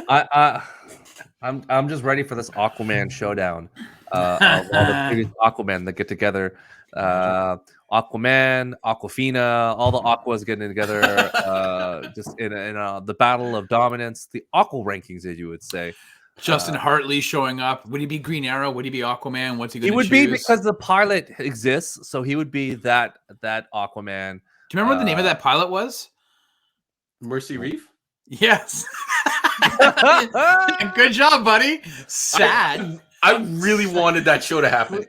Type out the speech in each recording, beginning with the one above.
I'm just ready for this Aquaman showdown. Of all the previous Aquaman that get together. Aquaman, Aquafina, all the Aquas getting together, just in the battle of dominance, the Aqua rankings, as you would say. Justin Hartley showing up. Would he be Green Arrow? Would he be Aquaman? What's he going to choose? He would be, because the pilot exists, so he would be that Aquaman. Do you remember what the name of that pilot was? Mercy Reef? Yes. Good job, buddy. Sad. I really wanted that show to happen.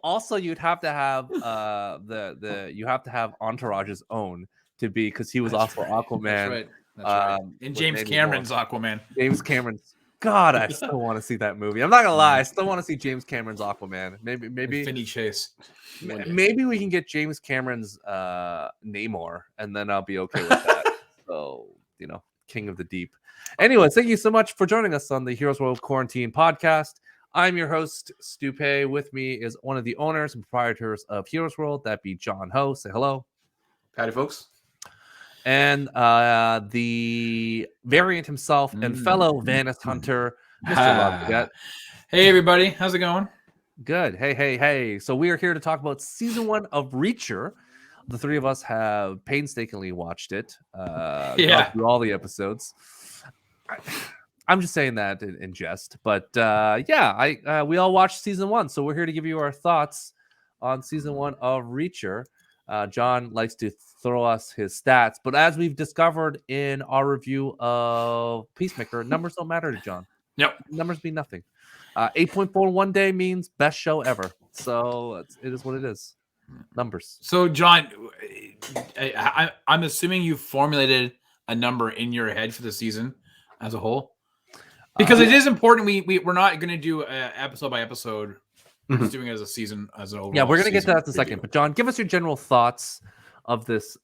Also, you'd have to have you have to have Entourage's own to be, because he was also Aquaman. That's right. And James Cameron's Aquaman. James Cameron's. God, I still want to see that movie. I'm not gonna lie, I still want to see James Cameron's Aquaman. Maybe Finney Chase. Maybe we can get James Cameron's Namor, and then I'll be okay with that. So, King of the Deep. Anyways, thank you so much for joining us on the Heroes World Quarantine podcast. I'm your host, Stupe. With me is one of the owners and proprietors of Heroes World. That'd be John Ho. Say hello. Howdy, folks. And the variant himself and fellow Vanis Hunter, Mr. Rob Get. Hey, everybody. How's it going? Good. Hey. So we are here to talk about season 1 of Reacher. The three of us have painstakingly watched it. Gone through all the episodes. I'm just saying that in jest. But we all watched season 1. So we're here to give you our thoughts on season 1 of Reacher. John likes to throw us his stats, but as we've discovered in our review of Peacemaker, numbers don't matter to John. Yep. Numbers mean nothing. 8.4 one day means best show ever. So it is what it is. Numbers. So, John, I'm assuming you formulated a number in your head for the season as a whole, because it is important. We're not going to do episode by episode. Just doing it as a season, as an overall. Yeah, we're gonna get to that in a second. But John, give us your general thoughts of this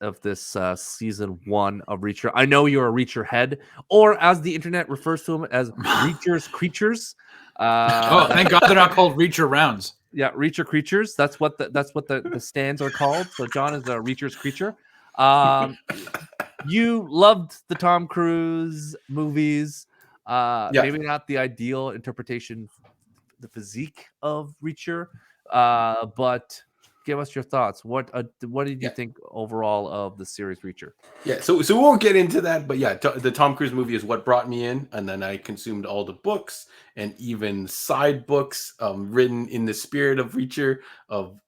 season 1 of Reacher. I know you're a Reacher head, or as the internet refers to them, as Reacher's creatures. Thank God they're not called Reacher rounds. Yeah, Reacher creatures. That's what the stands are called. So John is a Reacher's creature. You loved the Tom Cruise movies. Maybe not the ideal interpretation, the physique of Reacher, but give us your thoughts. What did you think overall of the series Reacher? Yeah, so we won't get into that, but the Tom Cruise movie is what brought me in, and then I consumed all the books and even side books written in the spirit of Reacher, of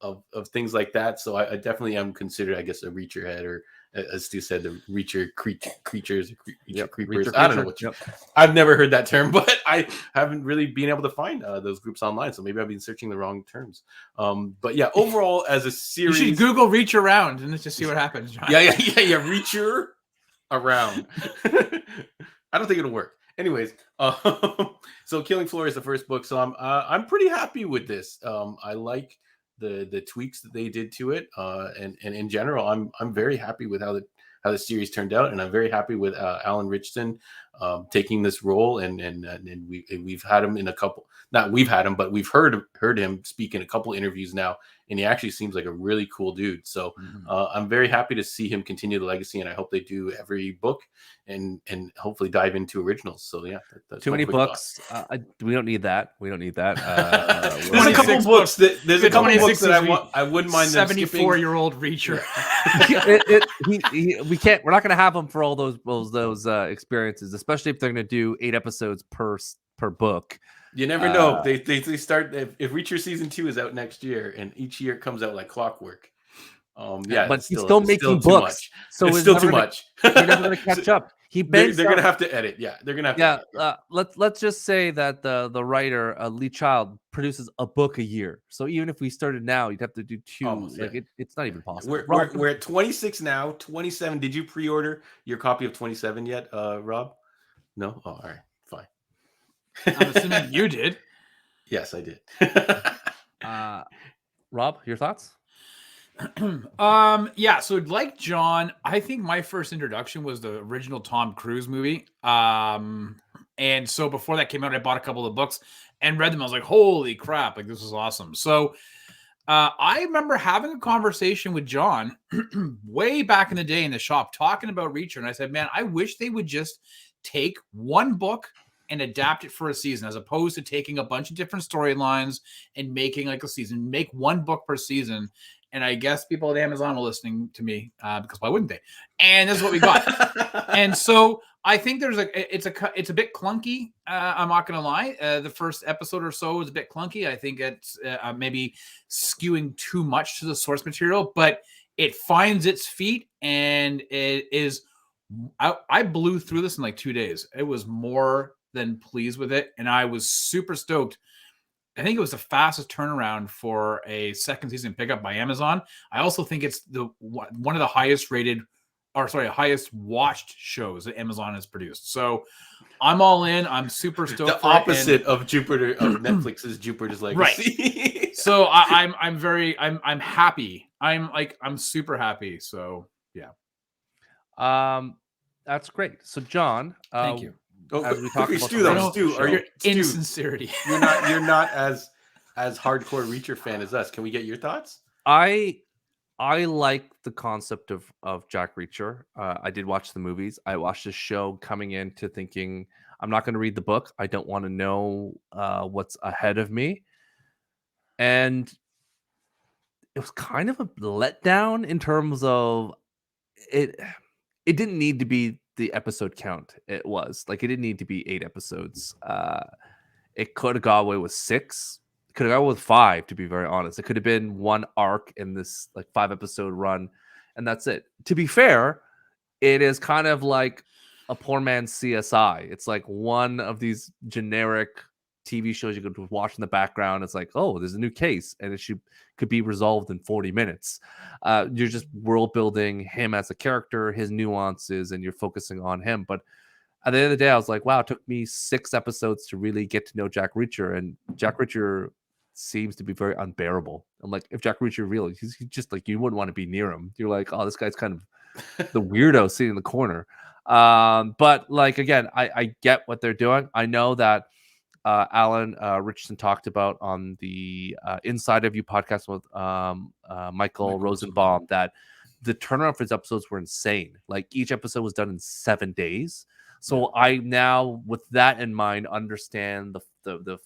things like that. So I definitely am considered, I guess, a Reacher head, or as Stu said, the Reacher creatures, creepers. Reacher I don't know what I've never heard that term, but I haven't really been able to find those groups online. So maybe I've been searching the wrong terms. But yeah, overall as a series, you should Google Reach Around and let's just see what happens, John. Yeah. Reacher around. I don't think it'll work. Anyways, so Killing Floor is the first book. So I'm pretty happy with this. I like the tweaks that they did to it, and in general, I'm very happy with how the series turned out, and I'm very happy with Alan Richardson taking this role, and we've had him in a couple. Not we've had him, but we've heard him speak in a couple interviews now, and he actually seems like a really cool dude. So I'm very happy to see him continue the legacy, and I hope they do every book and hopefully dive into originals. So yeah, that's too many books. We don't need that. There's a couple books that I wouldn't mind. 74-year-old Reacher. We can't. We're not going to have him for all those experiences, especially if they're going to do 8 episodes per book. You never know. They start if Reacher season 2 is out next year, and each year comes out like clockwork. But he's still making books, so it's still too much. They're never going to catch up. They're going to have to edit. Yeah, they're going to have to. Let's just say that the writer Lee Child produces a book a year. So even if we started now, you'd have to do 2. Almost, it's not even possible. We're at 26 now. 27. Did you pre-order your copy of 27 yet, Rob? No. Oh, all right. Fine. I'm assuming you did. Yes, I did. Rob, your thoughts? So like John, I think my first introduction was the original Tom Cruise movie. And so before that came out, I bought a couple of books and read them. I was like, holy crap, like this is awesome. So I remember having a conversation with John way back in the day in the shop talking about Reacher. And I said, man, I wish they would just take one book and adapt it for a season, as opposed to taking a bunch of different storylines and making like a season. Make one book per season. And I guess people at Amazon are listening to me because why wouldn't they? And this is what we got. And so I think it's a bit clunky. I'm not gonna lie. The first episode or so is a bit clunky. I think it's maybe skewing too much to the source material, but it finds its feet, and it is. I blew through this in like 2 days. It was more than pleased with it, and I was super stoked. I think it was the fastest turnaround for a second season pickup by Amazon. I also think it's one of the highest watched shows that Amazon has produced. So I'm all in. I'm super stoked. The opposite of Netflix's Jupiter's Legacy. Right. So I'm happy. I'm super happy. So yeah. That's great. So John, thank you. As we talk about Stu, your insincerity. You're not as hardcore Reacher fan as us. Can we get your thoughts? I like the concept of Jack Reacher. I did watch the movies. I watched the show coming into thinking I'm not going to read the book. I don't want to know what's ahead of me. And it was kind of a letdown in terms of it didn't need to be the episode count. It didn't need to be 8 episodes. It could have got away with 6. It could have got away with 5, to be very honest. It could have been one arc in this like 5-episode run, and that's it. To be fair, it is kind of like a poor man's CSI. It's like one of these generic TV shows you could watch in the background. It's like, oh, there's a new case, and it could be resolved in 40 minutes. You're just world building him as a character, his nuances, and you're focusing on him. But at the end of the day, I was like, wow, it took me 6 episodes to really get to know Jack Reacher, and Jack Reacher seems to be very unbearable. I'm like, if Jack Reacher really, he's just like, you wouldn't want to be near him. You're like, oh, this guy's kind of the weirdo sitting in the corner. But like, again, I get what they're doing. I know that Alan Richardson talked about on the Inside of You podcast with Michael Rosenbaum that the turnaround for his episodes were insane. Like each episode was done in 7 days. So I now, with that in mind, understand the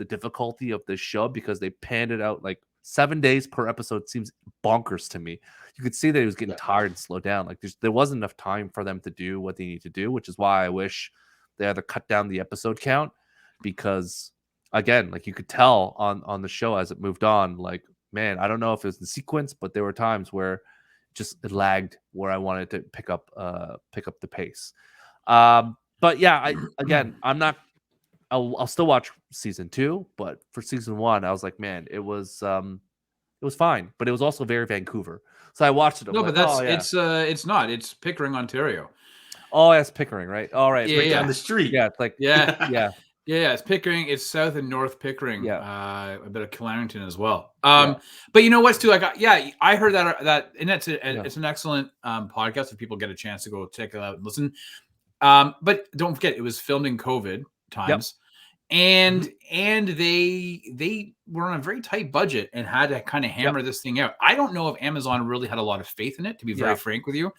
difficulty of this show, because they panned it out like 7 days per episode. Seems bonkers to me. You could see that he was getting tired and slowed down. Like there wasn't enough time for them to do what they need to do, which is why I wish they either cut down the episode count. Because again, like you could tell on the show as it moved on, like, man, I don't know if it was the sequence, but there were times where it lagged where I wanted to pick up the pace. But yeah, I'll still watch season 2, but for season 1, I was like, man, it was fine, but it was also very Vancouver. So I watched it. No, but it's not. It's Pickering, Ontario. Oh, that's Pickering, right? All right, yeah, down the street. Yeah, it's like yeah. Yeah, it's Pickering. It's South and North Pickering. Yeah, a bit of Clarington as well. But you know what, Stu? Like, I heard that, and it's an excellent podcast if people get a chance to go check it out and listen. But don't forget, it was filmed in COVID times, and they were on a very tight budget and had to kind of hammer this thing out. I don't know if Amazon really had a lot of faith in it, to be very frank with you.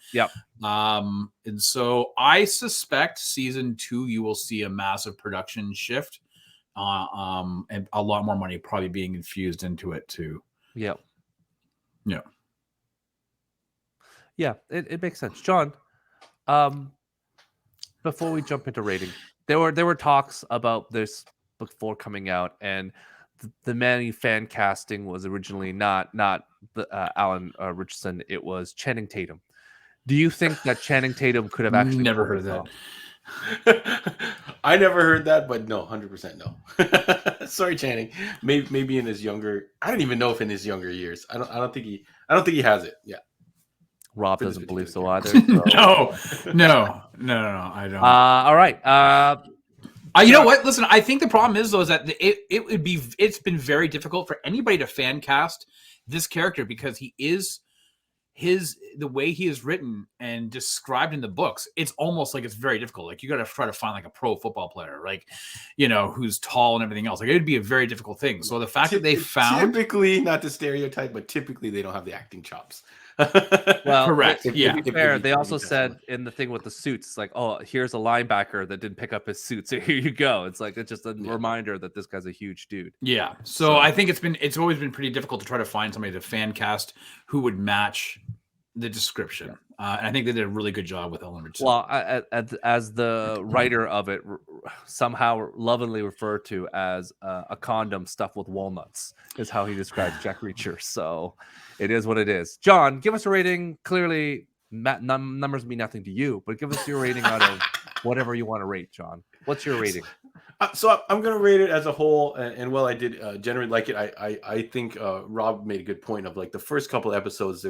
And so I suspect season 2 you will see a massive production shift, and a lot more money probably being infused into it too. Yeah, it makes sense, John. Before we jump into rating, there were talks about this before coming out, and the many fan casting was originally not Alan Richardson. It was Channing Tatum. Do you think that Channing Tatum could have actually never heard of that? I never heard that, but no, 100% no. Sorry, Channing. Maybe in his younger. I don't even know if in his younger years. I don't think he has it. Yeah. Rob doesn't believe so either. So. No, I don't. All right. You know what? Listen, I think the problem is though is that it's been very difficult for anybody to fan cast this character, because the way he is written and described in the books, it's almost like it's very difficult. Like you got to try to find like a pro football player, like, who's tall and everything else. Like it would be a very difficult thing. So the fact that they found, typically, not the stereotype, but typically they don't have the acting chops. Well, correct. To Yeah. be fair, they also said in the thing with the suits, it's like, oh, here's a linebacker that didn't pick up his suit, so here you go. It's like it's just a reminder that this guy's a huge dude. Yeah. So I think it's always been pretty difficult to try to find somebody to fan cast who would match the description. And I think they did a really good job with Ellen Richardson. Well, as the writer of it somehow lovingly referred to as a condom stuffed with walnuts is how he describes Jack Reacher. So it is what it is. John, give us a rating. Clearly, numbers mean nothing to you, but give us your rating out of whatever you want to rate, John. What's your rating? So I'm going to rate it as a whole, and while I did generally like it, I think Rob made a good point of like the first couple of episodes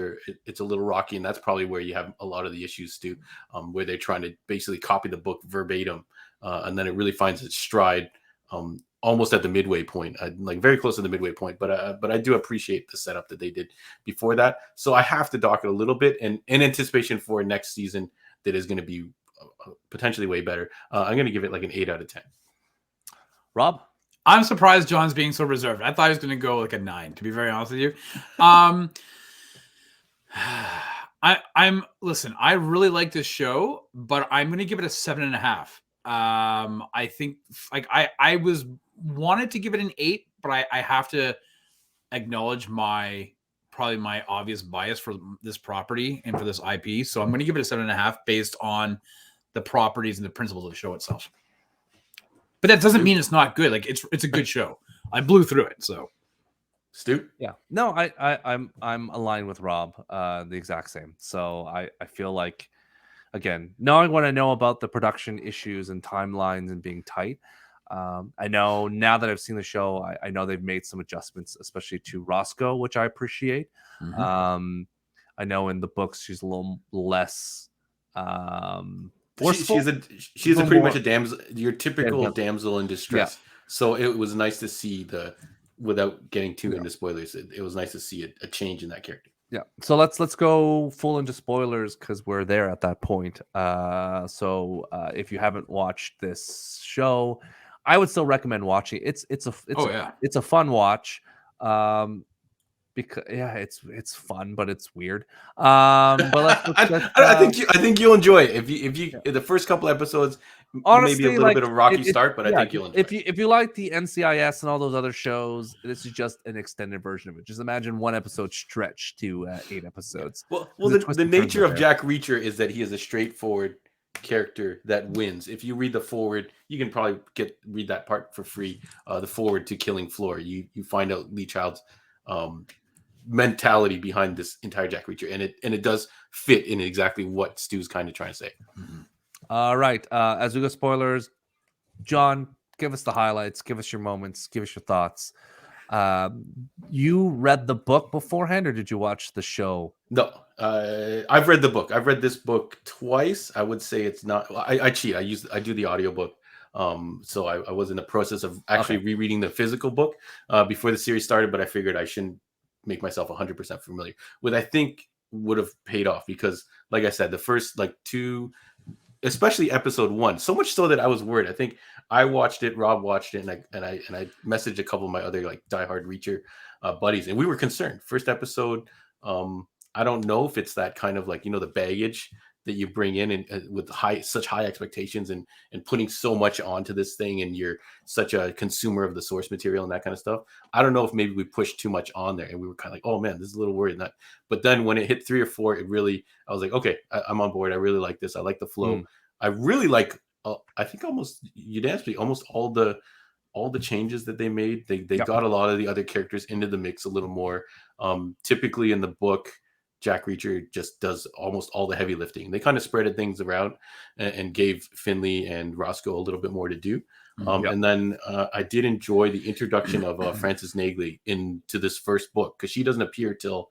it's a little rocky, and that's probably where you have a lot of the issues too, where they're trying to basically copy the book verbatim, and then it really finds its stride almost at the midway point, like very close to the midway point. But I do appreciate the setup that they did before that, so I have to dock it a little bit, and in anticipation for next season that is going to be potentially way better. I'm going to give it like an 8 out of 10. Rob? I'm surprised John's being so reserved. I thought he was going to go like a 9, to be very honest with you. Listen, I really like this show, but I'm going to give it a 7.5. I think like I wanted to give it an 8, but I have to acknowledge probably my obvious bias for this property and for this IP. So I'm going to give it a 7.5 based on the properties and the principles of the show itself. But that doesn't mean it's not good. Like it's a good show. I blew through it. So, Stu? Yeah. No, I'm aligned with Rob. The exact same. So I feel like, again, knowing what I know about the production issues and timelines and being tight, I know now that I've seen the show, I know they've made some adjustments, especially to Roscoe, which I appreciate. Mm-hmm. I know in the books she's a little less. She's pretty much a damsel, your typical damsel in distress. Yeah. So it was nice to see without getting too into spoilers, it was nice to see a change in that character. Yeah. So let's go full into spoilers because we're there at that point. So if you haven't watched this show, I would still recommend watching. It's a fun watch. Because it's fun, but it's weird. But I think you'll enjoy it if you the first couple episodes. Honestly, maybe a little bit of a rocky start, but I think you'll enjoy it. If you like the NCIS and all those other shows, this is just an extended version of it. Just imagine one episode stretched to 8 episodes. Well, the nature of Jack Reacher is that he is a straightforward character that wins. If you read the forward, you can probably read that part for free. The forward to Killing Floor, you find out Lee Child's mentality behind this entire Jack Reacher, and it does fit in exactly what Stu's kind of trying to say. Mm-hmm. All right, as we go spoilers, John, give us the highlights, give us your moments, give us your thoughts. You read the book beforehand, or did you watch the show? No, I've read the book. I've read this book twice. I would say it's not. I cheat. I do the audiobook. So I was in the process of actually rereading the physical book before the series started, but I figured I shouldn't make myself 100% familiar with. I think would have paid off because, like I said, the first like 2, especially episode 1, so much so that I was worried. I think I watched it, Rob watched it, and I messaged a couple of my other like diehard Reacher buddies, and we were concerned. First episode, I don't know if it's that kind of like, the baggage that you bring in and with such high expectations and putting so much onto this thing, and you're such a consumer of the source material and that kind of stuff. I don't know if maybe we pushed too much on there and we were kind of like, oh man, this is a little worried. But then when it hit 3 or 4, I was like, okay, I'm on board. I really like this. I like the flow. I really like, I think almost unanimously, almost all the changes that they made. They got a lot of the other characters into the mix a little more. Typically in the book, Jack Reacher just does almost all the heavy lifting. They kind of spreaded things around and gave Finley and Roscoe a little bit more to do. And then I did enjoy the introduction of Frances Nagley into this first book, because she doesn't appear till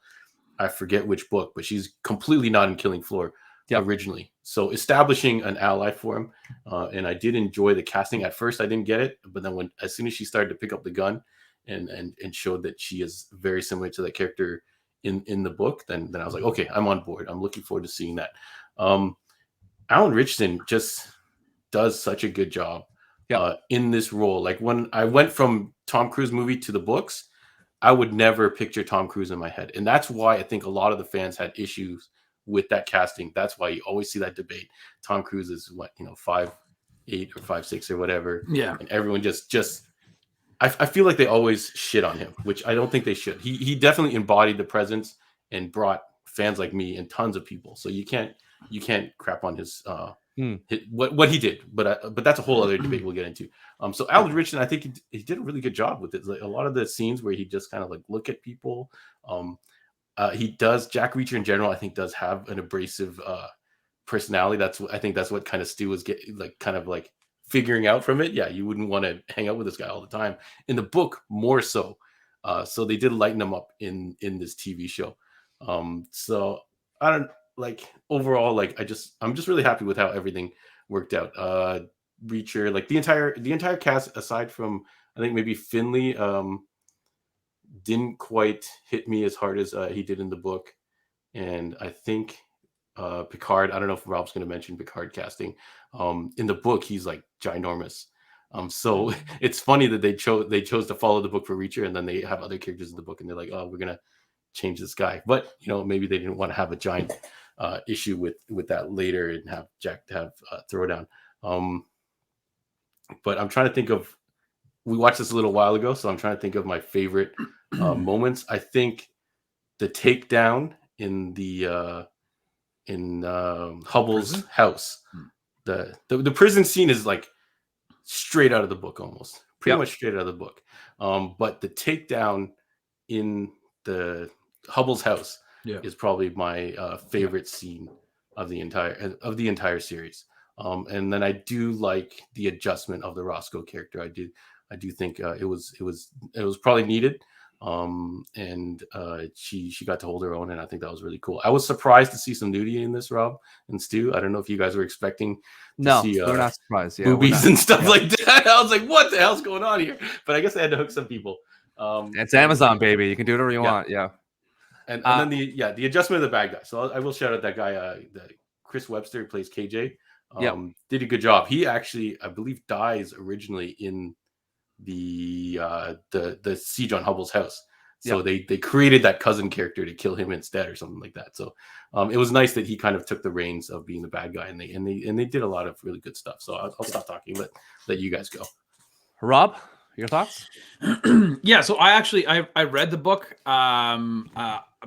I forget which book, but she's completely not in Killing Floor originally. So establishing an ally for him. And I did enjoy the casting. At first I didn't get it, but then as soon as she started to pick up the gun and showed that she is very similar to that character in the book, then I was like, okay, I'm on board. I'm looking forward to seeing that. Alan Richardson just does such a good job in this role. Like when I went from Tom Cruise movie to the books, I would never picture Tom Cruise in my head. And that's why I think a lot of the fans had issues with that casting. That's why you always see that debate. Tom Cruise is 5'8" or 5'6" or whatever. Yeah. And everyone just I feel like they always shit on him, which I don't think they should. He definitely embodied the presence and brought fans like me and tons of people. So you can't crap on his what he did, but that's a whole other debate we'll get into. So Alot Richardson, I think he did a really good job with it. Like a lot of the scenes where he just kind of like look at people. He does. Jack Reacher in general, I think, does have an abrasive personality. I think that's what kind of Stu was kind of figuring out from it. Yeah, you wouldn't want to hang out with this guy all the time. In the book, more so. So they did lighten him up in this TV show. So I don't overall, I'm just really happy with how everything worked out. Reacher, the entire cast, aside from I think maybe Finley, didn't quite hit me as hard as he did in the book. And I think Picard, I don't know if Rob's going to mention Picard casting. In the book, he's like ginormous. So it's funny that they chose to follow the book for Reacher, and then they have other characters in the book, and they're like, oh, we're gonna change this guy. But maybe they didn't want to have a giant issue with that later and have Jack to have Throwdown. But I'm trying to think of. We watched this a little while ago, so I'm trying to think of my favorite moments. I think the takedown in the Hubble's prison? house. The prison scene is like straight out of the book, almost pretty much straight out of the book. But the takedown in the Hubble's house is probably my favorite scene of the entire series. And then I do like the adjustment of the Roscoe character. I do think it was probably needed. And she got to hold her own, and I think that was really cool. I was surprised to see some nudity in this, Rob and Stu. I don't know if you guys were expecting to see we're not surprised. Yeah, boobies and stuff like that. I was like, what the hell's going on here? But I guess they had to hook some people. It's Amazon, baby. You can do whatever you want. Yeah. And then the adjustment of the bad guy. So I will shout out that guy, the Chris Webster, who plays KJ. Did a good job. He actually, I believe, dies originally in the siege on Hubble's house. So they created that cousin character to kill him instead, or something like that. So it was nice that he kind of took the reins of being the bad guy, and they did a lot of really good stuff. So I'll stop talking, let you guys go. Rob, your thoughts? Yeah, so I read the book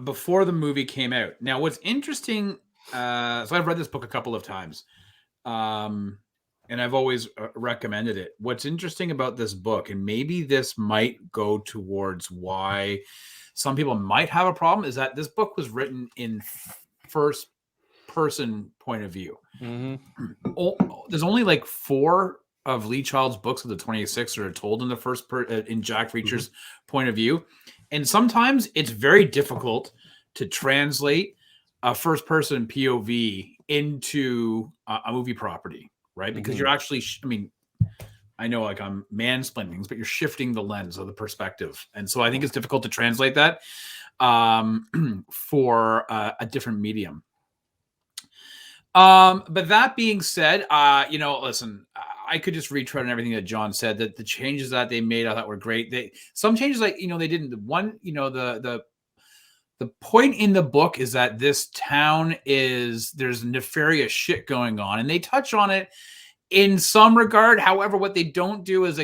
before the movie came out. Now, what's interesting, so I've read this book a couple of times. And I've always recommended it. What's interesting about this book, and maybe this might go towards why some people might have a problem, is that this book was written in first person point of view. Mm-hmm. There's only like 4 of Lee Child's books of the 26 that are told in the in Jack Reacher's point of view. And sometimes it's very difficult to translate a first person POV into a movie property. Right, because you're actually, I know I'm mansplaining things, but you're shifting the lens of the perspective, and so I think it's difficult to translate that for a different medium. But that being said, listen, I could just retread on everything that John said. That the changes that they made, I thought were great. Some changes, they didn't. One, the point in the book is that this town there's nefarious shit going on, and they touch on it in some regard. However, what they don't do is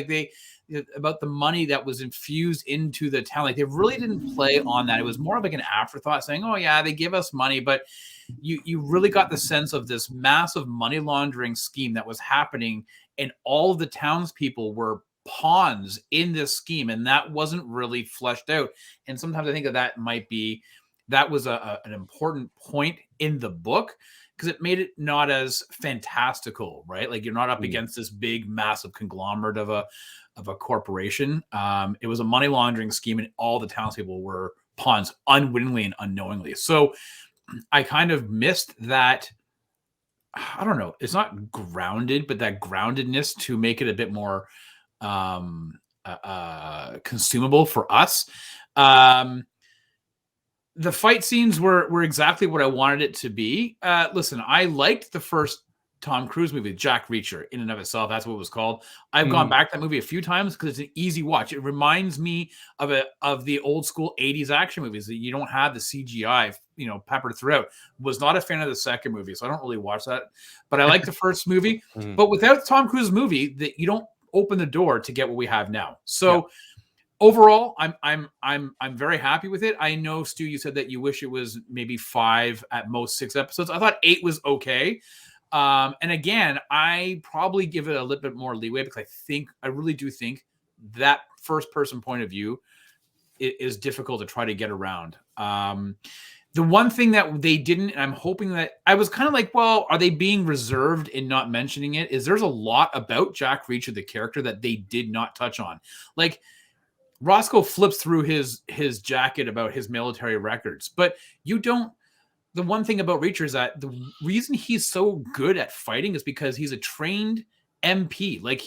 about the money that was infused into the town. They really didn't play on that. It was more of an afterthought, saying, oh yeah, they give us money, but you really got the sense of this massive money laundering scheme that was happening, and all of the townspeople were pawns in this scheme, and that wasn't really fleshed out. And sometimes I think that was an important point in the book, because it made it not as fantastical, right? Like, you're not up against this big massive conglomerate of a corporation. It was a money laundering scheme, and all the townspeople were pawns unwittingly and unknowingly. So I kind of missed that. I don't know, it's not grounded, but that groundedness to make it a bit more consumable for us. The fight scenes were exactly what I wanted it to be. Listen, I liked the first Tom Cruise movie, Jack Reacher, in and of itself. That's what it was called. I've gone back to that movie a few times because it's an easy watch. It reminds me of the old school 80s action movies that you don't have the CGI, peppered throughout. Was not a fan of the second movie, so I don't really watch that. But I like the first movie. But without Tom Cruise's movie, that you don't open the door to get what we have now. So overall, I'm very happy with it. I know, Stu, you said that you wish it was maybe 5 at most 6 episodes. I thought 8 was okay. And again, I probably give it a little bit more leeway because I really do think that first person point of view is difficult to try to get around. The one thing that they didn't, and I'm hoping that I was kind of like, well, are they being reserved in not mentioning it? Is there's a lot about Jack Reacher, the character, that they did not touch on. Like Roscoe flips through his jacket about his military records, but you don't. The one thing about Reacher is that the reason he's so good at fighting is because he's a trained MP. Like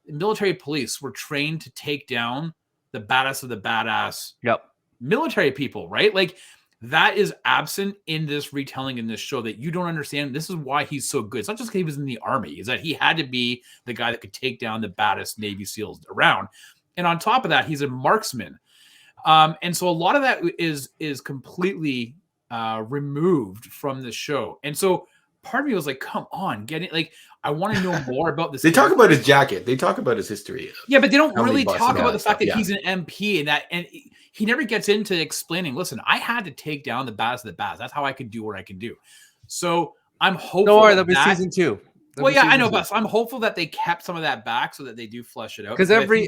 military police were trained to take down the baddest of the badass military people, right? Like that is absent in this retelling in this show that you don't understand. This is why he's so good. It's not just because he was in the army, is that he had to be the guy that could take down the baddest Navy SEALs around. And on top of that, he's a marksman. And so a lot of that is completely removed from the show. And so part of me was like, come on, get it. Like, I want to know more about this. They talk about his jacket. They talk about his history. Yeah, but they don't really talk about the fact that he's an MP and he never gets into explaining, listen, I had to take down the baddest of the bads. That's how I could do what I can do. So I'm hopeful. Don't worry, there'll be season 2. Well, yeah, I know, but I'm hopeful that they kept some of that back so that they do flesh it out. Because every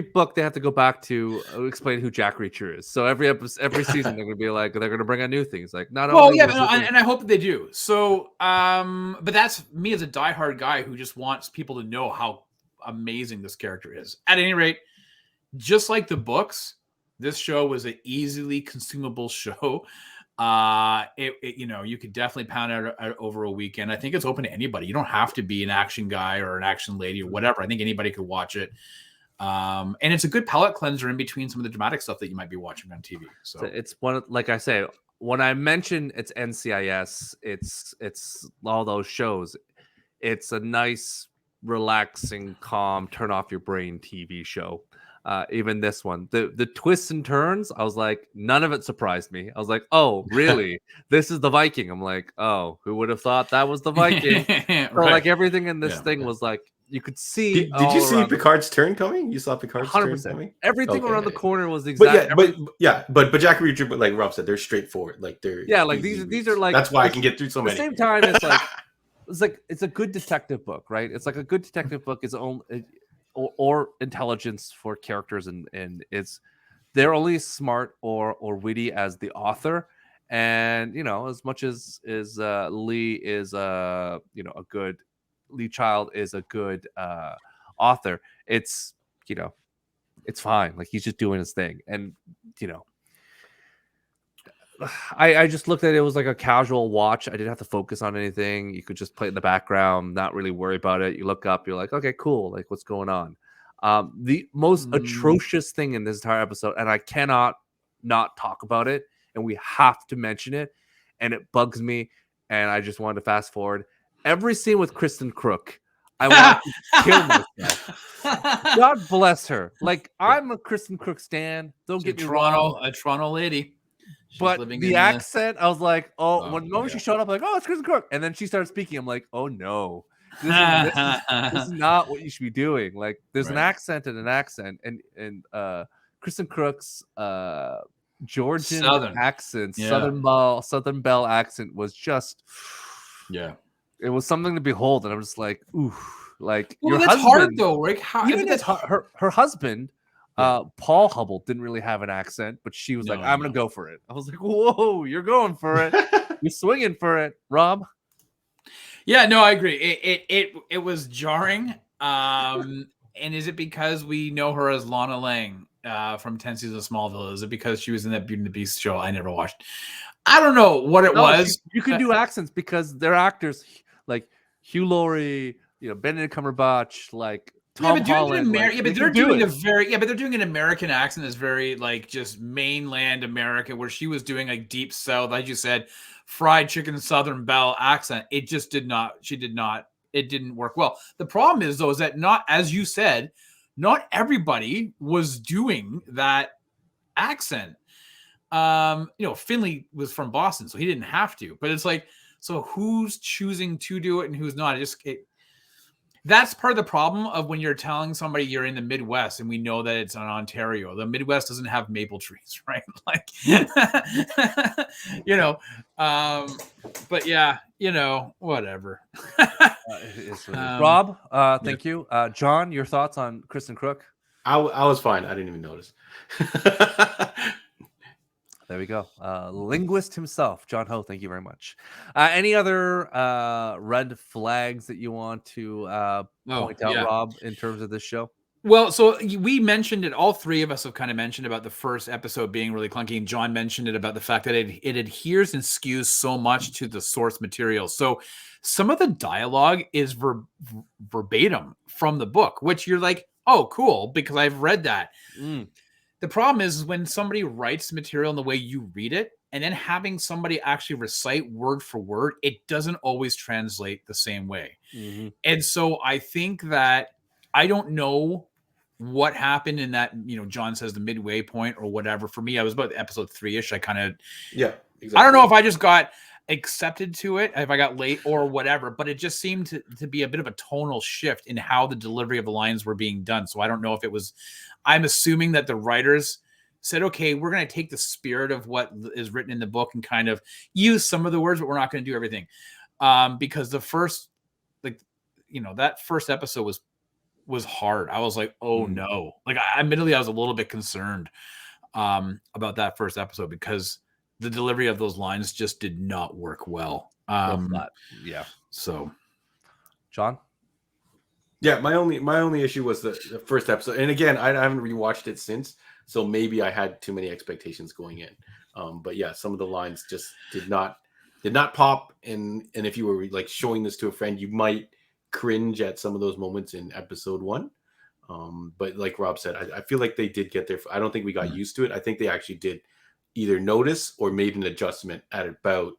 book they have to go back to explain who Jack Reacher is. So every season they're going to be like, they're going to bring out new things. Like not only. Well, yeah, and I hope that they do. So, but that's me as a diehard guy who just wants people to know how amazing this character is. At any rate, just like the books, this show was an easily consumable show. You could definitely pound out over a weekend. I think it's open to anybody. You don't have to be an action guy or an action lady or whatever. I think anybody could watch it. And it's a good palate cleanser in between some of the dramatic stuff that you might be watching on TV. So it's one, like I say, when I mention it's NCIS, it's all those shows. It's a nice, relaxing, calm, turn off your brain TV show. Even this one, the twists and turns, I was like, none of it surprised me. I was like, oh, really? This is the Viking. I'm like, oh, who would have thought that was the Viking? So like everything in this thing was like, you could see. Did you see Picard's turn coming? You saw Picard's 100%. Turn coming? Everything around the corner was the exact. But Jack Reacher, but like Rob said, they're straightforward. Like they're like these are like. That's why I can get through so many. At the same time, it's like it's a good detective book, right? It's like a good detective book is own. Or intelligence for characters, and they're only smart or witty as the author. And as much as Lee is a good Lee Child is a good author, it's it's fine. Like he's just doing his thing, and I just looked at it. It was like a casual watch. I didn't have to focus on anything. You could just play it in the background, not really worry about it. You look up, you're like, okay, cool. Like, what's going on? The most atrocious thing in this entire episode, and I cannot not talk about it, and we have to mention it, and it bugs me, and I just wanted to fast forward. Every scene with Kristen Crook, I want to kill myself. God bless her. Like, I'm a Kristen Crook stan. Don't get me wrong. A Toronto lady. But the accent, I was like, when she showed up, like, oh, it's Kristen Crook. And then she started speaking. I'm like, oh, no. This is not what you should be doing. Like, there's an accent and an accent. And Kristen Crook's Georgian accent, Southern Belle accent was just, it was something to behold. And I'm just like, ooh. Like, well, that's hard, though, Rick. Her husband, Paul Hubble, didn't really have an accent, but she was like, I'm gonna go for it. I was like, whoa, you're going for it. You're swinging for it, Rob. Yeah, no, I agree. It was jarring. And is it because we know her as Lana Lang from 10 Seasons of Smallville? Is it because she was in that Beauty and the Beast show I never watched? I don't know what it was. You can do accents because they're actors like Hugh Laurie, Benedict Cumberbatch, like Tom Holland. But they're doing an American accent that's very like just mainland America, where she was doing like deep South, like you said, fried chicken Southern Belle accent. It just did not. It didn't work well. The problem is though, is that not, as you said, not everybody was doing that accent. Finley was from Boston, so he didn't have to. But it's like, so who's choosing to do it and who's not? That's part of the problem of when you're telling somebody you're in the Midwest, and we know that it's in Ontario. The Midwest doesn't have maple trees, right? Like, but yeah, whatever. Rob, thank you. John, your thoughts on Kristen Crook? I was fine. I didn't even notice. There we go. Linguist himself, John Ho. Thank you very much. Any other red flags that you want to point out, Rob, in terms of this show? Well, so we mentioned it. All three of us have kind of mentioned about the first episode being really clunky, and John mentioned it about the fact that it adheres and skews so much to the source material. So some of the dialogue is verbatim from the book, which you're like, oh, cool, because I've read that. The problem is when somebody writes material in the way you read it, and then having somebody actually recite word for word, it doesn't always translate the same way. Mm-hmm. And so I think that I don't know what happened in that, John says the midway point or whatever. For me, I was about episode 3-ish. I kind of, exactly. I don't know if I just got accepted to it, if I got late or whatever, but it just seemed to be a bit of a tonal shift in how the delivery of the lines were being done. So I don't know if it was, I'm assuming that the writers said, okay, we're going to take the spirit of what is written in the book and kind of use some of the words, but we're not going to do everything. Because the first, that first episode was hard. I was like, oh no. Like, admittedly, I was a little bit concerned about that first episode because the delivery of those lines just did not work well. So, John? Yeah, my only issue was the first episode. And again, I haven't rewatched it since, so maybe I had too many expectations going in. But yeah, some of the lines just did not pop. And if you were like showing this to a friend, you might cringe at some of those moments in episode 1. But like Rob said, I feel like they did get there. I don't think we got used to it. I think they actually did either notice or made an adjustment at about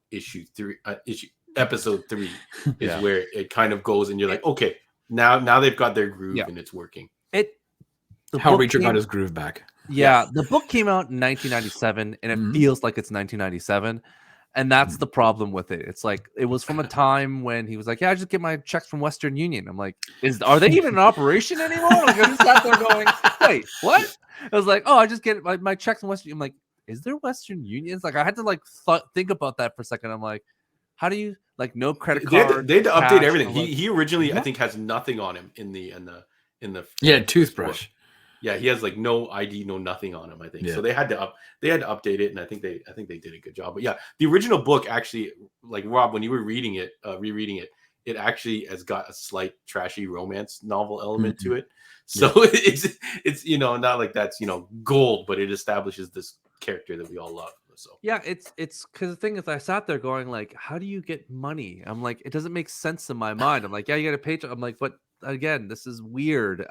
episode 3 is where it kind of goes and you're like, okay, now they've got their groove and it's working. How Richard got his groove back. The book came out in 1997 and it feels like it's 1997. And that's the problem with it. It's like, it was from a time when he was like, I just get my checks from Western Union. I'm like, are they even in operation anymore? Like, I just sat there going, wait, what? I was like, I just get my checks from Western Union. I'm like, is there Western Unions? Like, I had to think about that for a second. I'm like, how do you no credit card? They had to update everything. He originally, I think, has nothing on him in the toothbrush. Yeah, he has no ID, no nothing on him, I think. Yeah. So they had to update it, and I think they did a good job. But yeah, the original book actually, like Rob, when you were reading it, rereading it, it actually has got a slight trashy romance novel element to it. So it's not like that's gold, but it establishes this character that we all love. So yeah, it's because the thing is, I sat there going like, how do you get money? I'm like, it doesn't make sense in my mind. I'm like, yeah, you get a paycheck. I'm like, but again, this is weird.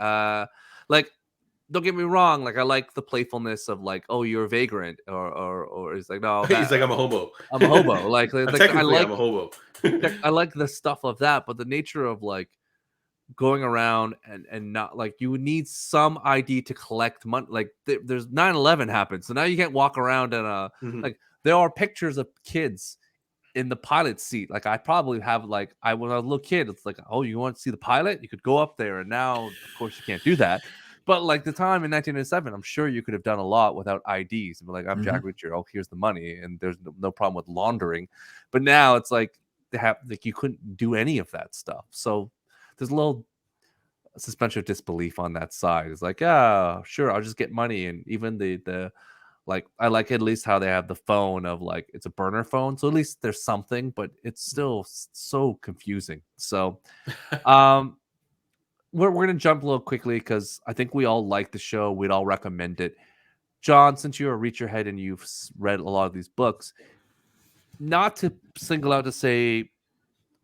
Don't get me wrong. Like, I like the playfulness of like, oh, you're a vagrant, or it's like, no, he's like, I'm a hobo. I'm a hobo. Like I'm a hobo. I like the stuff of that, but the nature of like going around and not like, you would need some ID to collect money. Like there's 9/11 happened, so now you can't walk around and like there are pictures of kids in the pilot seat. Like I probably have when I was a little kid, it's like, oh, you want to see the pilot? You could go up there, and now of course you can't do that. But like the time in 1997, I'm sure you could have done a lot without IDs. And be like, I'm Jack Reacher. Oh, here's the money, and there's no problem with laundering. But now it's like you couldn't do any of that stuff. So there's a little suspension of disbelief on that side. It's like, yeah, sure, I'll just get money. And even the I like at least how they have the phone of like, it's a burner phone, so at least there's something. But it's still so confusing. So, We're going to jump a little quickly because I think we all like the show. We'd all recommend it. John, since you're a Reacher head and you've read a lot of these books, not to single out to say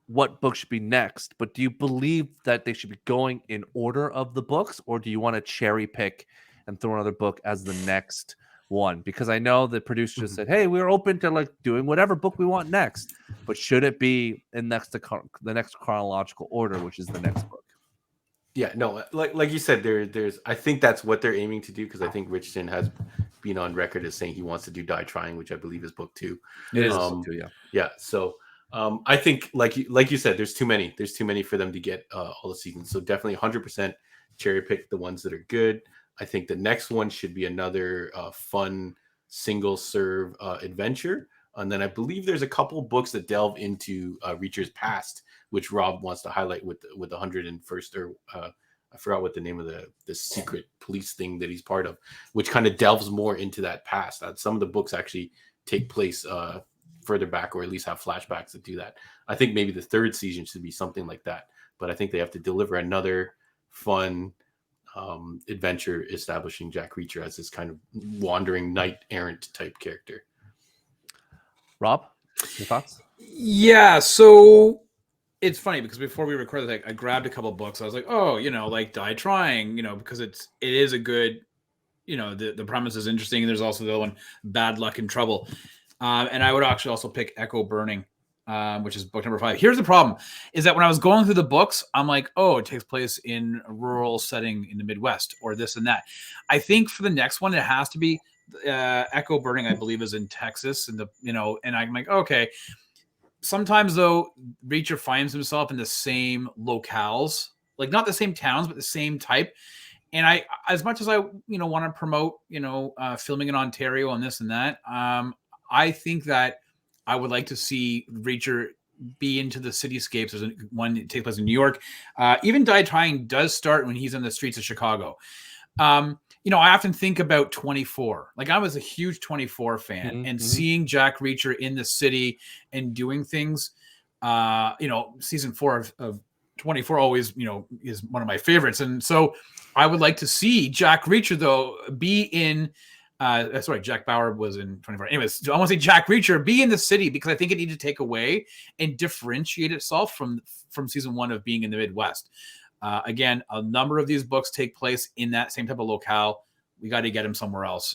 what book should be next, but do you believe that they should be going in order of the books, or do you want to cherry pick and throw another book as the next one? Because I know the producer just said, hey, we're open to like doing whatever book we want next, but should it be in the next chronological order, which is the next book? Yeah, no, like you said, there's I think that's what they're aiming to do, because I think Richardson has been on record as saying he wants to do Die Trying, which I believe is book 2. It is book 2, yeah. Yeah, so I think like you said, there's too many for them to get all the seasons. So definitely 100% cherry pick the ones that are good. I think the next one should be another fun single serve adventure. And then I believe there's a couple books that delve into Reacher's past, which Rob wants to highlight with the 101st, or I forgot what the name of the secret police thing that he's part of, which kind of delves more into that past. Some of the books actually take place further back, or at least have flashbacks that do that. I think maybe the 3rd season should be something like that, but I think they have to deliver another fun adventure establishing Jack Reacher as this kind of wandering knight errant type character. Rob, your thoughts? Yeah, so it's funny because before we recorded, like, I grabbed a couple books. I was like, oh, like Die Trying, because it is a good, the premise is interesting. And there's also the other one, Bad Luck and Trouble. And I would actually also pick Echo Burning, which is book number 5. Here's the problem, is that when I was going through the books, I'm like, oh, it takes place in a rural setting in the Midwest, or this and that. I think for the next one, it has to be Echo Burning, I believe, is in Texas, and and I'm like, okay. Sometimes though, Reacher finds himself in the same locales, like not the same towns, but the same type. And I, as much as I, want to promote, filming in Ontario and this and that, I think that I would like to see Reacher be into the cityscapes. There's one that takes place in New York. Even Die Trying does start when he's in the streets of Chicago. I often think about 24. Like, I was a huge 24 fan, and seeing Jack Reacher in the city and doing things, season 4 of 24 always, is one of my favorites. And so I would like to see Jack Reacher, though, be in, sorry, Jack Bauer was in 24. Anyways, I want to say Jack Reacher be in the city, because I think it needs to take away and differentiate itself from season 1 of being in the Midwest. Again, a number of these books take place in that same type of locale. We got to get him somewhere else.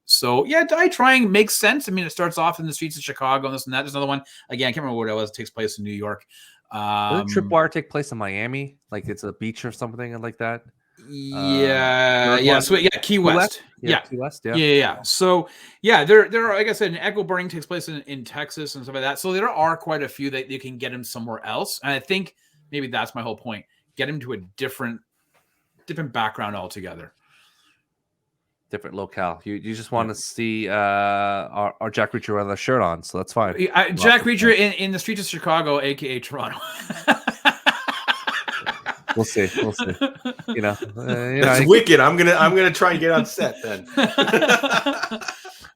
So yeah, Die Trying makes sense. I mean, it starts off in the streets of Chicago and this and that. There's another one. Again, I can't remember what it was. It takes place in New York. Doesn't Tripwire take place in Miami? Like it's a beach or something like that? Yeah. So yeah, Key West. Yeah. Key West. Yeah. So yeah, there are, like I said, an Echo Burning takes place in Texas and stuff like that. So there are quite a few that you can get him somewhere else. And I think maybe that's my whole point. Get him to a different background altogether. Different locale. You just want to see our Jack Reacher with a shirt on, so that's fine. Jack Reacher in the streets of Chicago, aka Toronto. We'll see. That's wicked. I'm gonna try and get on set then.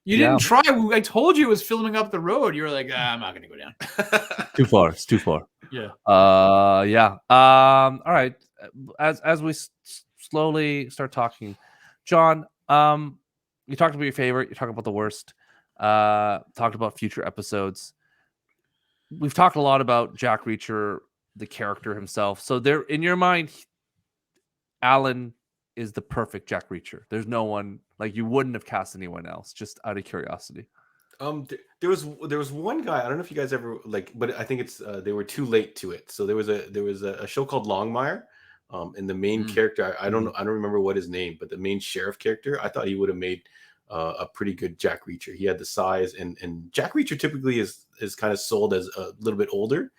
You didn't try. I told you it was filming up the road. You were like, I'm not gonna go down. Too far. It's too far. Yeah. Yeah. All right. As we slowly start talking, John, you talked about your favorite. You talked about the worst. Talked about future episodes. We've talked a lot about Jack Reacher, the character himself. So there, in your mind, Alan is the perfect Jack Reacher. There's no one, like, you wouldn't have cast anyone else, just out of curiosity. There was one guy, I don't know if you guys ever but I think it's they were too late to it. So there was a show called Longmire, and the main character, I don't remember what his name, but the main sheriff character, I thought he would have made a pretty good Jack Reacher. He had the size, and Jack Reacher typically is kind of sold as a little bit older.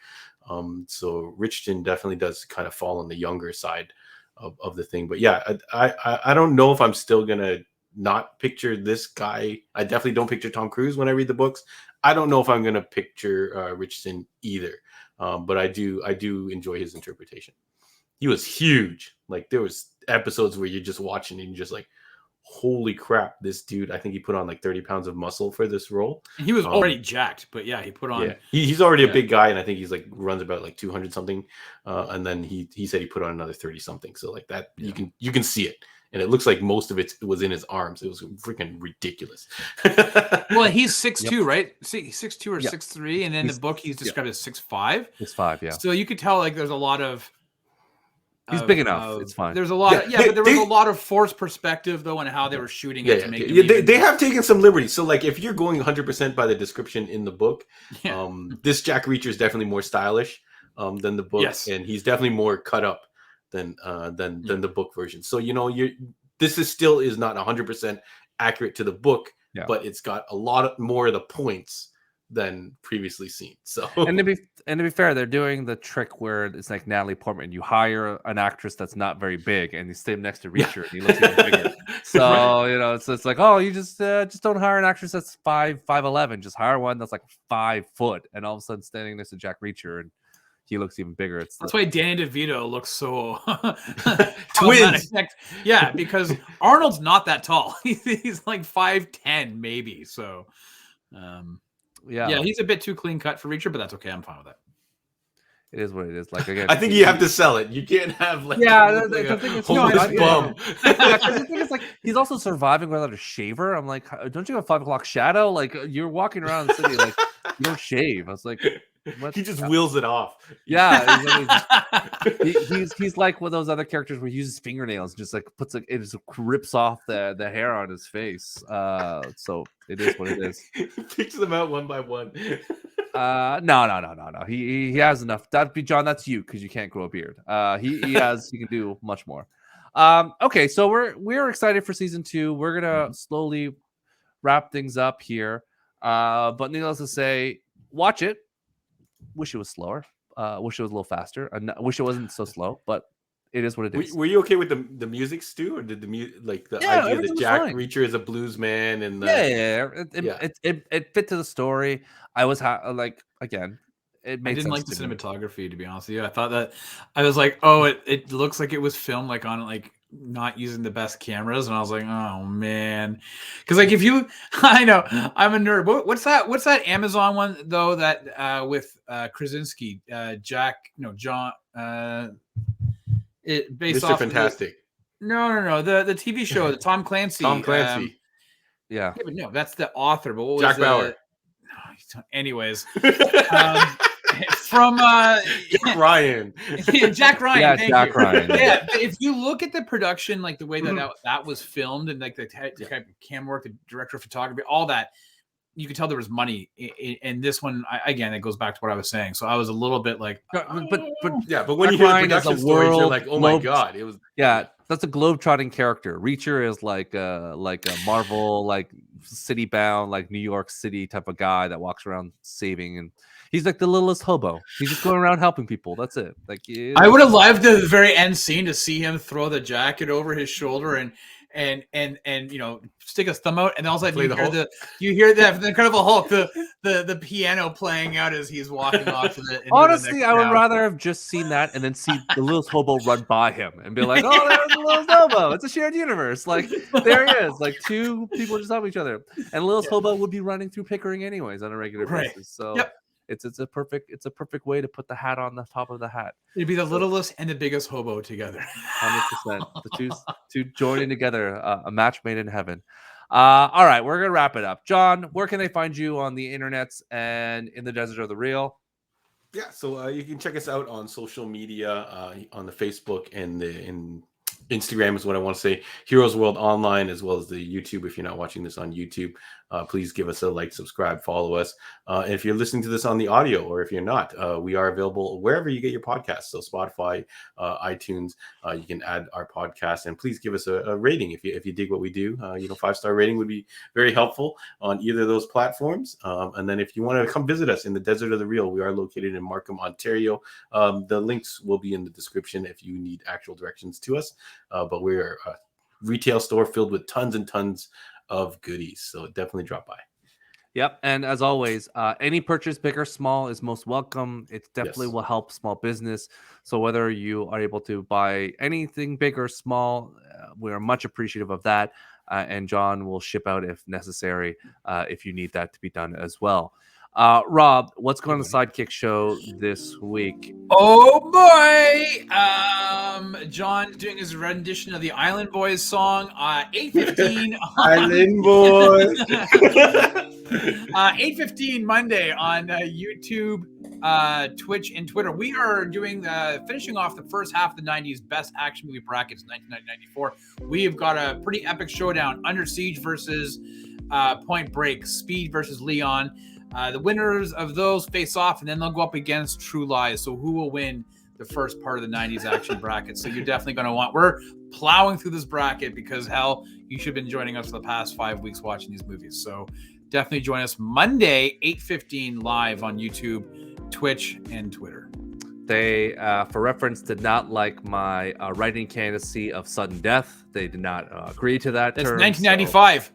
So Richardson definitely does kind of fall on the younger side of the thing. But yeah, I don't know if I'm still gonna not picture this guy. I definitely don't picture Tom Cruise when I read the books. I don't know if I'm gonna picture Richardson either. But I do enjoy his interpretation. He was huge. Like, there was episodes where you're just watching and you're just like, holy crap, this dude, I think he put on like 30 pounds of muscle for this role. And he was already jacked, but yeah, he put on. Yeah, he's already a big guy, and I think he's like runs about like 200 something. And then he said he put on another 30 something. So like that, you can see it, and it looks like most of it was in his arms. It was freaking ridiculous. Well, he's 6'2", right? 6'2" or 6'3", and in the book he's described as 6'5". 6'5", yeah. So you could tell like there's a lot of. He's big enough. It's fine. There's a lot. But there was a lot of forced perspective though, and how they were shooting it to make it. They have taken some liberties. So like, if you're going 100% by the description in the book, this Jack Reacher is definitely more stylish than the book, and he's definitely more cut up than the book version. So this is not 100% accurate to the book, but it's got a lot more of the points than previously seen. So and to be fair, they're doing the trick where it's like Natalie Portman. You hire an actress that's not very big, and you stay next to Reacher, and he looks even bigger. So it's like, oh, you just don't hire an actress that's 5'11". Just hire one that's like 5 foot, and all of a sudden standing next to Jack Reacher, and he looks even bigger. That's why Danny DeVito looks so twins. Yeah, because Arnold's not that tall. He's like 5'10" maybe. So. Yeah, he's a bit too clean cut for Reacher, but that's okay. I'm fine with that. It is what it is. Like again, I think you have to sell it. You can't have like the thing is, bum. The thing is, like, he's also surviving without a shaver. I'm like, don't you have 5 o'clock shadow? Like, you're walking around the city, like, you don't shave. I was like, what? He just wheels it off. Yeah, he's like one of those other characters where he uses fingernails, just like puts it just rips off the hair on his face. So it is what it is. He picks them out one by one. No. He has enough. That'd be John. That's you because you can't grow a beard. He can do much more. Okay, so we're excited for season 2. We're gonna slowly wrap things up here. But needless to say, watch it. Wish it was slower. Wish it was a little faster. I wish it wasn't so slow, but it is what it is. Were you okay with the music, Stu, or did the music idea that Jack Reacher is a blues man and it fit to the story. I was again. It made I didn't sense like the to me. cinematography, to be honest with you. I thought that I was like, oh, it looks like it was filmed like on like not using the best cameras, and I was like, oh man, because like if you, I know I'm a nerd. What's that Amazon one though that with Krasinski, John, it based Mr. off Fantastic. No, the TV show, the Tom Clancy. Tom Clancy. Yeah, but no, that's the author. But what was Jack Bauer? Anyways, from Jack Ryan. Jack Ryan. Yeah, Jack Ryan. Yeah, if you look at the production, like the way that was filmed, and like the type of camera work, the director of photography, all that, you could tell there was money. And this one, again, it goes back to what I was saying. So I was a little bit like, but when you hear the production stories, you're like, oh my god, it was that's a globe-trotting character. Reacher is like a Marvel, like city-bound, like New York City type of guy that walks around saving, and he's like the littlest hobo. He's just going around helping people. That's it. Like I would have loved the very end scene to see him throw the jacket over his shoulder and stick his thumb out, and all of a sudden you hear the Incredible Hulk, the piano playing out as he's walking off to the. Honestly, I would rather have just seen that and then see the littlest hobo run by him and be like, "Oh, there's the littlest hobo. It's a shared universe. Like there he is. Like two people just help each other." And littlest hobo would be running through Pickering anyways on a regular basis. So. Yep. It's a perfect way to put the hat on the top of the hat. It'd be the littlest and the biggest hobo together. 100%. The two joining together, a match made in heaven. All right, we're gonna wrap it up. John, where can they find you on the internets and in the desert of the real? Yeah, so you can check us out on social media, on the Facebook and in Instagram is what I want to say. Heroes World Online, as well as the YouTube. If you're not watching this on YouTube, please give us a like, subscribe, follow us. And if you're listening to this on the audio, or if you're not, we are available wherever you get your podcasts. So Spotify, iTunes, you can add our podcast, and please give us a rating if you dig what we do. 5-star rating would be very helpful on either of those platforms. And then if you want to come visit us in the desert of the real, we are located in Markham, Ontario. The links will be in the description if you need actual directions to us. But we're a retail store filled with tons and tons of goodies, so definitely drop by. Yep. And as always, any purchase, big or small, is most welcome. It definitely Yes. will help small business. So whether you are able to buy anything big or small, we are much appreciative of that. And John will ship out if necessary, if you need that to be done as well. Rob, what's going on the Sidekick show this week? Oh boy! John doing his rendition of the Island Boys song, 8:15. Island Boys. 8:15 Monday on YouTube, Twitch, and Twitter. We are doing finishing off the first half of the 90s best action movie brackets, 1994. We have got a pretty epic showdown: Under Siege versus Point Break, Speed versus Leon. The winners of those face off, and then they'll go up against True Lies. So who will win the first part of the 90s action bracket? So you're definitely going to want... We're plowing through this bracket because, hell, you should have been joining us for the past 5 weeks watching these movies. So definitely join us Monday, 8:15 live on YouTube, Twitch, and Twitter. They, for reference, did not like my writing candidacy of sudden death. They did not agree to that. That's term, 1995.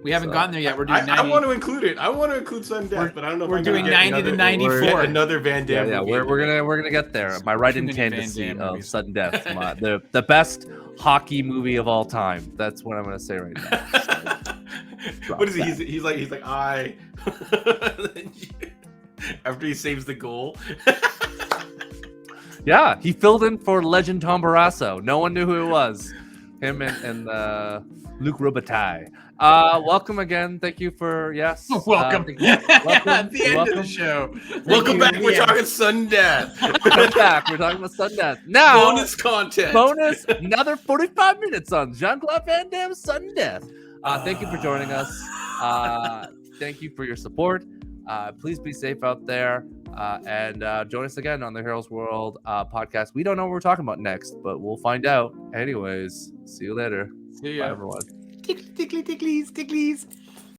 We haven't gotten there yet. We're doing 90. I want to include it. I want to include sudden death, but I don't know if we're doing 90 to 94. Another Van Damme. Yeah, we're gonna get there. My writing candidacy of sudden death, the best hockey movie of all time. That's what I'm gonna say right now. So, what is he? He's like I. After he saves the goal. Yeah, he filled in for legend Tom Barrasso. No one knew who it was. Him and Luc Robitaille. Welcome again. Thank you for welcome. Welcome at the end of the show. Welcome back. We're talking sudden death. We're back. We're talking about sudden death. Now bonus content. Another 45 minutes on Jean-Claude Van Damme's sudden death. Thank you for joining us. Thank you for your support. Please be safe out there. And join us again on the Heroes World podcast. We don't know what we're talking about next, but we'll find out. Anyways, see you later. See ya. Bye, everyone. Ticklies.